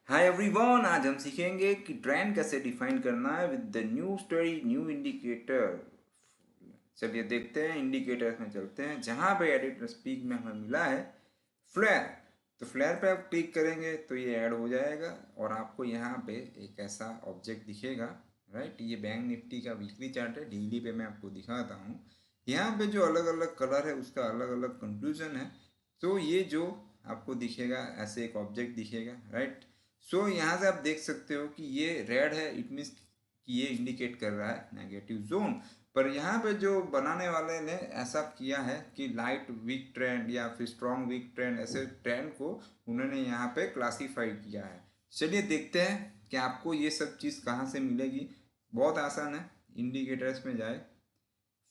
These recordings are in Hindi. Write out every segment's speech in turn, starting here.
हाय एवरीवन, आज हम सीखेंगे कि ट्रेंड कैसे डिफाइन करना है with the new study new indicator. चलिए देखते हैं, इंडिकेटर्स में चलते हैं। जहाँ पे एडिटर स्पीक में हमें मिला है फ्लेयर, तो फ्लेयर पे आप क्लिक करेंगे तो ये ऐड हो जाएगा और आपको यहाँ पे एक ऐसा ऑब्जेक्ट दिखेगा। राइट, ये बैंक निफ्टी का वीकली चार्ट है। डेली पे मैं आपको दिखाता हूँ। यहाँ पे जो अलग अलग कलर है उसका अलग अलग कंक्लूजन है। तो ये जो आपको दिखेगा ऐसे एक ऑब्जेक्ट दिखेगा। राइट, सो यहाँ से आप देख सकते हो कि ये रेड है, इट मीन्स कि ये इंडिकेट कर रहा है नेगेटिव जोन। पर यहाँ पे जो बनाने वाले ने ऐसा किया है कि लाइट वीक ट्रेंड या फिर स्ट्रॉन्ग वीक ट्रेंड, ऐसे ट्रेंड को उन्होंने यहाँ पे क्लासीफाई किया है। चलिए देखते हैं कि आपको ये सब चीज़ कहाँ से मिलेगी। बहुत आसान है, इंडिकेटर्स में जाए,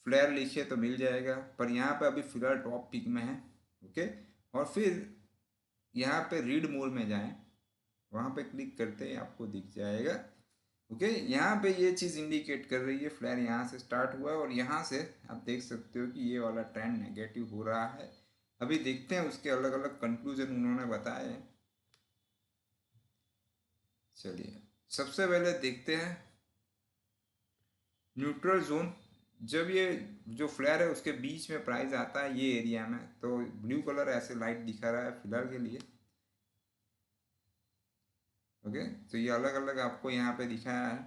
फ्लेयर लिखिए तो मिल जाएगा। पर यहाँ पे अभी फिलहाल टॉप पिक में है। ओके, और फिर यहाँ पे रीड मोर में जाएं, वहाँ पे क्लिक करते ही आपको दिख जाएगा। ओके, यहाँ पे ये चीज़ इंडिकेट कर रही है फ्लेयर यहाँ से स्टार्ट हुआ है और यहाँ से आप देख सकते हो कि ये वाला ट्रेंड नेगेटिव हो रहा है। अभी देखते हैं उसके अलग अलग कंक्लूजन उन्होंने बताए हैं। चलिए सबसे पहले देखते हैं न्यूट्रल जोन। जब ये जो फ्लेयर है उसके बीच में प्राइस आता है ये एरिया में, तो ब्लू कलर ऐसे लाइट दिखा रहा है फिलहाल के लिए। ओके, तो ये अलग अलग आपको यहाँ पे दिखाया है।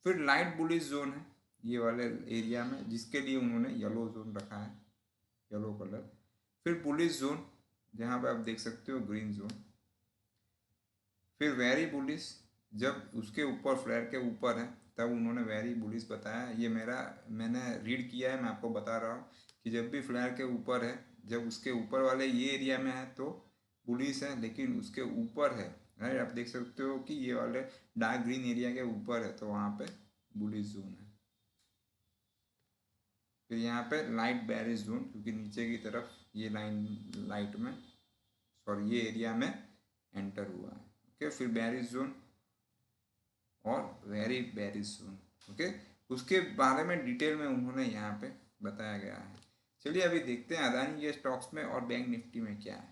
फिर लाइट बुलिश जोन है ये वाले एरिया में, जिसके लिए उन्होंने येलो जोन रखा है, येलो कलर। फिर बुलिश जोन जहाँ पे आप देख सकते हो ग्रीन जोन। फिर वेरी बुलिश, जब उसके ऊपर फ्लेयर के ऊपर है तब उन्होंने वेरी बुलिश बताया। ये मैंने रीड किया है, मैं आपको बता रहा हूँ कि जब भी फ्लेयर के ऊपर है, जब उसके ऊपर वाले ये एरिया में है तो बुलिश है, लेकिन उसके ऊपर है, राइट, आप देख सकते हो कि ये वाले डार्क ग्रीन एरिया के ऊपर है तो वहाँ पे बुलिश जोन है। फिर यहाँ पे लाइट बेरिश जोन, क्योंकि नीचे की तरफ ये लाइन लाइट में, सॉरी, ये एरिया में एंटर हुआ है। ओके, फिर बेरिश जोन और वेरी बेरिश जोन। ओके, उसके बारे में डिटेल में उन्होंने यहाँ पे बताया गया है। चलिए अभी देखते हैं अदानी के स्टॉक्स में और बैंक निफ्टी में क्या है।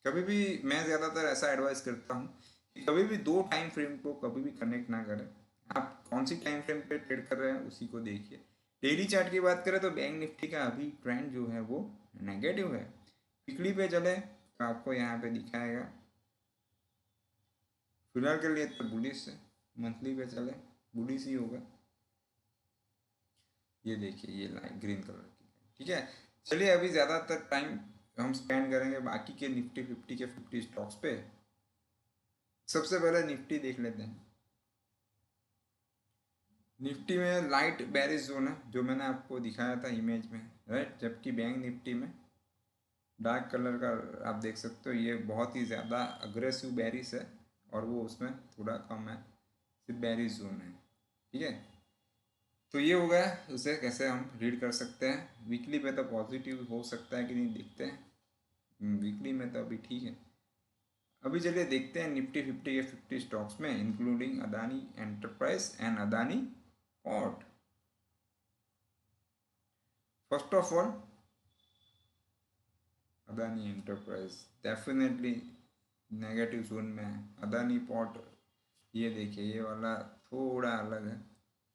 कभी भी मैं ज़्यादातर ऐसा एडवाइस करता हूँ कि कभी भी दो टाइम फ्रेम को कभी भी कनेक्ट ना करें। आप कौन सी टाइम फ्रेम पे ट्रेड कर रहे हैं उसी को देखिए। डेली चार्ट की बात करें तो बैंक निफ्टी का अभी ट्रेंड जो है वो नेगेटिव है। वीकली पे चले तो आपको यहाँ पे दिखाएगा, फिलहाल के लिए तो बुलिश है। मंथली पे चले बुलिश ही होगा। ये देखिए ये लाइन ग्रीन कलर की, ठीक है। चलिए अभी ज़्यादातर टाइम हम स्पेंड करेंगे बाकी के निफ्टी 50 के 50 स्टॉक्स पे। सबसे पहले निफ्टी देख लेते हैं। निफ्टी में लाइट बेरिश जोन है जो मैंने आपको दिखाया था इमेज में, राइट, जबकि बैंक निफ्टी में डार्क कलर का आप देख सकते हो, ये बहुत ही ज़्यादा अग्रेसिव बेरिश है और वो उसमें थोड़ा कम है, सिर्फ बेरिश जोन है। ठीक है, तो ये हो गया, उसे कैसे हम रीड कर सकते हैं। वीकली पे तो पॉजिटिव हो सकता है कि नहीं, देखते हैं। वीकली में तो अभी ठीक है। अभी चलिए देखते हैं निफ्टी 50 के 50 स्टॉक्स में, including Adani enterprise and Adani port. First of all Adani enterprise definitely negative zone में है। अदानी पोर्ट ये देखिए ये वाला थोड़ा अलग है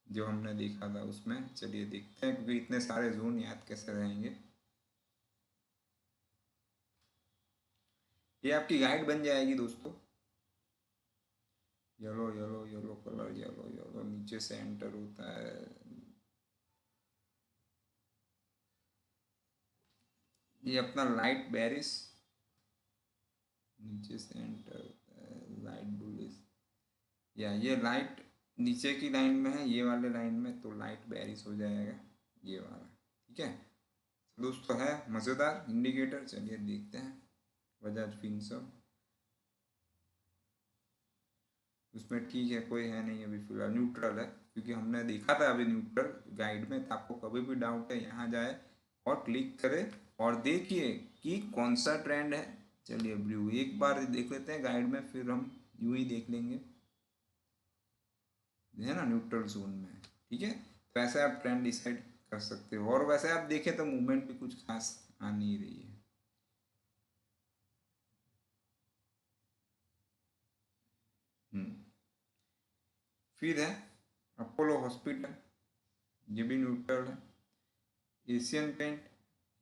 जो हमने देखा था उसमें। चलिए देखते हैं, क्योंकि इतने सारे जोन याद कैसे रहेंगे। ये आपकी गाइड बन जाएगी दोस्तों। Yellow yellow yellow colour, yellow yellow नीचे से एंटर होता है। ये अपना लाइट बेरिस नीचे से एंटर होता है, लाइट बुलिस, या ये लाइट नीचे की लाइन में है, ये वाले लाइन में तो लाइट बेरिस हो जाएगा ये वाला। ठीक है दोस्तों, है मज़ेदार इंडिकेटर। चलिए देखते हैं बजाज फिनसर्व, उसमें ठीक है, कोई है नहीं अभी फिलहाल, न्यूट्रल है, क्योंकि हमने देखा था अभी न्यूट्रल गाइड में। तो आपको कभी भी डाउट है यहाँ जाए और क्लिक करें और देखिए कि कौन सा ट्रेंड है। चलिए ब्लू एक बार देख लेते हैं गाइड में, फिर हम यूं ही देख लेंगे, है ना, न्यूट्रल जोन में। ठीक है, तो ऐसे आप ट्रेंड डिसाइड कर सकते हो। और वैसे आप देखें तो मूवमेंट भी कुछ खास आ नहीं रही है। फिर है अपोलो हॉस्पिटल, ये भी न्यूट्रल है। एशियन पेंट,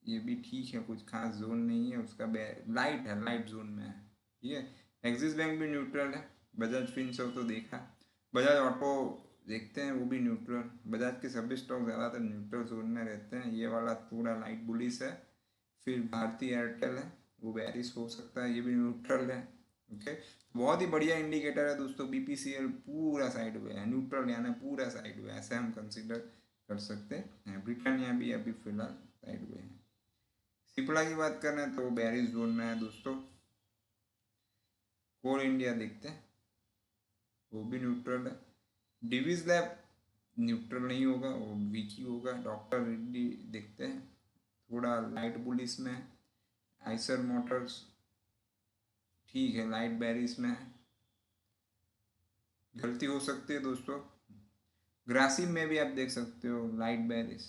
ये भी ठीक है, कुछ खास जोन नहीं है उसका, लाइट है, लाइट जोन में है, ठीक है। एक्सिस बैंक भी न्यूट्रल है। बजाज फिनसर्व तो देखा। बजाज ऑटो देखते हैं, वो भी न्यूट्रल। बजाज के सभी स्टॉक ज़्यादातर न्यूट्रल जोन में रहते हैं। ये वाला थोड़ा लाइट बुलिश है। फिर भारती एयरटेल है, वो बेरिश हो सकता है, ये भी न्यूट्रल है। ओके, बहुत ही बढ़िया इंडिकेटर है दोस्तों। बीपीसीएल पूरा साइड में है, न्यूट्रल यानी पूरा साइड में, ऐसे हम कंसिडर कर सकते हैं। ब्रिटानिया भी अभी फिलहाल साइड में है। सिप्ला की बात करें तो बेरिश जोन में है दोस्तों। कोल इंडिया देखते हैं, वो भी न्यूट्रल है। डिवीज लैब न्यूट्रल नहीं होगा, वो वीक ही होगा। डॉक्टर रेड्डी देखते हैं, थोड़ा लाइट बुलिश में है। आइसर मोटर्स ठीक है, लाइट बेरिश में है। गलती हो सकती है दोस्तों। ग्रासिम में भी आप देख सकते हो लाइट बेरिश।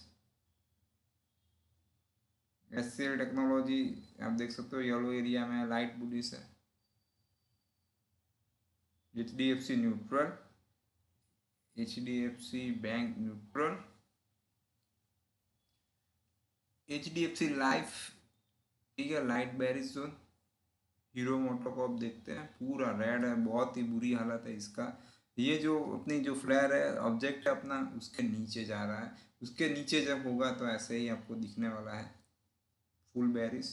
एचसीएल टेक्नोलॉजी आप देख सकते हो येलो एरिया में, लाइट बुलिश है। HDFC neutral, HDFC bank neutral. HDFC life ठीक है, light bearish zone. Hero MotoCorp देखते हैं, पूरा रेड है, बहुत ही बुरी हालत है इसका। ये जो अपनी जो फ्लेयर है, ऑब्जेक्ट है अपना, उसके नीचे जा रहा है। उसके नीचे जब होगा तो ऐसे ही आपको दिखने वाला है, फुल बेरिश,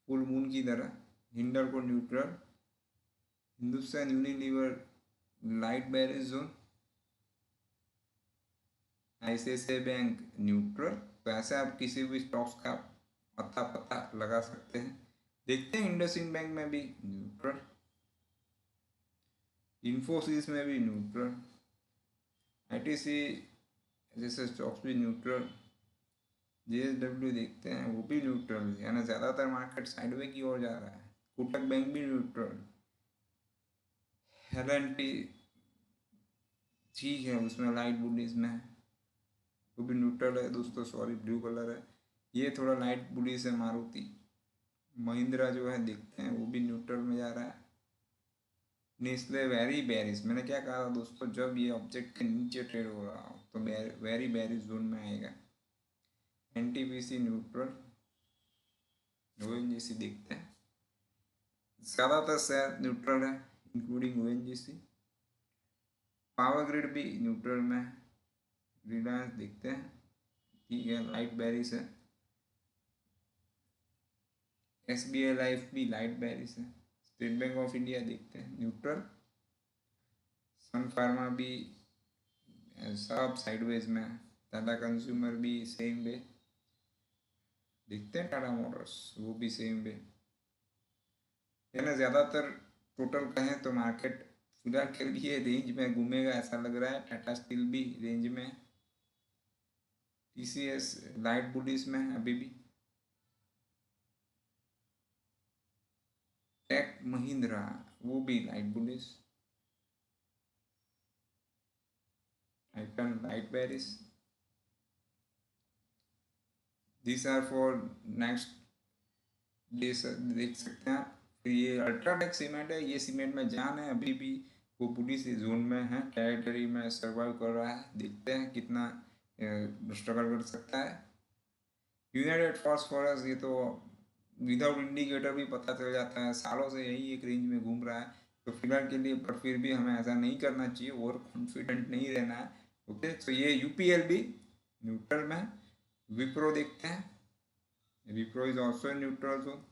फुल मून की तरह। Hindalco neutral. Hindustan Unilever light bearish zone. ICICI bank neutral. तो ऐसे आप किसी भी स्टॉक्स का पता लगा सकते हैं। देखते हैं इंडसइंड बैंक में भी न्यूट्रल, इन्फोसिस में भी न्यूट्रल, ITC जैसे स्टॉक्स भी न्यूट्रल। JSW देखते हैं, वो भी न्यूट्रल, यानी ज़्यादातर मार्केट साइडवे की ओर जा रहा है। कोटक बैंक भी न्यूट्रल। L&T ठीक है, उसमें लाइट बुलिश में है, वो भी न्यूट्रल है दोस्तों, सॉरी ब्लू कलर है। ये थोड़ा लाइट बुलिश है। मारुति महिंद्रा जो है देखते हैं, वो भी न्यूट्रल में जा रहा है। नेस्ले वेरी बेरिश, मैंने क्या कहा दोस्तों, जब ये ऑब्जेक्ट के नीचे ट्रेड हो रहा हो तो वेरी बेरिश जोन में आएगा। NTPC neutral. ONGC देखते हैं, ज़्यादातर शेयर न्यूट्रल है इंक्लूडिंग ONGC। पावर ग्रिड भी न्यूट्रल में है। रिलायंस देखते हैं, ठीक है, लाइट बेरिश है। SBI लाइफ भी लाइट बेरिश है। स्टेट बैंक ऑफ इंडिया देखते हैं न्यूट्रल। सन फार्मा भी सब साइडवेज में है। टाटा कंज्यूमर भी सेम वे देखते हैं। टाटा मोटर्स वो भी सेम वे, यानी ज़्यादातर टोटल कहें तो मार्केट फिलहाल के लिए रेंज में घूमेगा ऐसा लग रहा है। टाटा स्टील भी रेंज में। TCS लाइट बुलिश में है अभी भी। टेक महिंद्रा वो भी light bullish. Icon light bearish. This are for next देख सकते हैं आप। फिर ये अल्ट्राटेक सीमेंट है, ये सीमेंट में जान है अभी भी, वो पुलिस जोन में है, टेरिटरी में सर्वाइव कर रहा है। देखते हैं कितना स्ट्रगल कर सकता है। यूनाइटेड फास्फोरस, ये तो विदाउट इंडिकेटर भी पता चल जाता है, सालों से यही एक रेंज में घूम रहा है। तो फिलहाल के लिए, पर फिर भी हमें ऐसा नहीं करना चाहिए, ओवर कॉन्फिडेंट नहीं रहना है। ओके, तो ये UPL भी न्यूट्रल में है। विप्रो देखते हैं, Wipro is also neutral zone.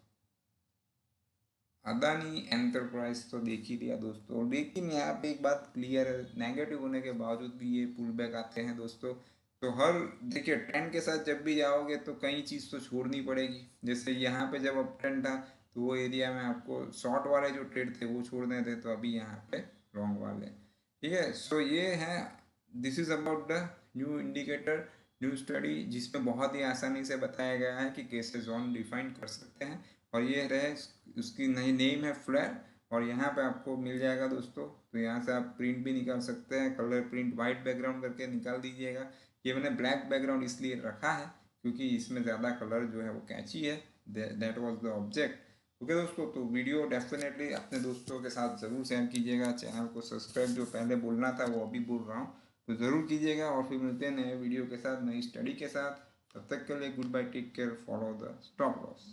Adani enterprise तो देख ही लिया दोस्तों, लेकिन यहाँ पे एक बात क्लियर है, नेगेटिव होने के बावजूद भी ये पुल बैक आते हैं दोस्तों। तो हर देखिए, ट्रेंड के साथ जब भी जाओगे तो कई चीज़ तो छोड़नी पड़ेगी। जैसे यहाँ पे जब अप ट्रेंड था तो वो एरिया में आपको शॉर्ट वाले जो ट्रेड थे वो छोड़ने थे, तो अभी यहाँ पे लॉन्ग वाले, ठीक है। सो ये है, this is about the new indicator, new study, जिसमें बहुत ही आसानी से बताया गया है कि कैसे जोन डिफाइन कर सकते हैं। और ये रहे, उसकी नई नेम है फ्लेयर। और यहाँ पे आपको मिल जाएगा दोस्तों, तो यहाँ से आप प्रिंट भी निकाल सकते हैं, कलर प्रिंट वाइट बैकग्राउंड करके निकाल दीजिएगा। ये मैंने ब्लैक बैकग्राउंड इसलिए रखा है क्योंकि इसमें ज़्यादा कलर जो है वो कैची है, that was the object. Okay दोस्तों, तो वीडियो डेफिनेटली अपने दोस्तों के साथ ज़रूर शेयर कीजिएगा। चैनल को सब्सक्राइब जो पहले बोलना था वो अभी बोल रहा हूँ, तो ज़रूर कीजिएगा। और फिर मिलते हैं नए वीडियो के साथ, नई स्टडी के साथ। तब तक के लिए good bye, take care, follow the stop loss.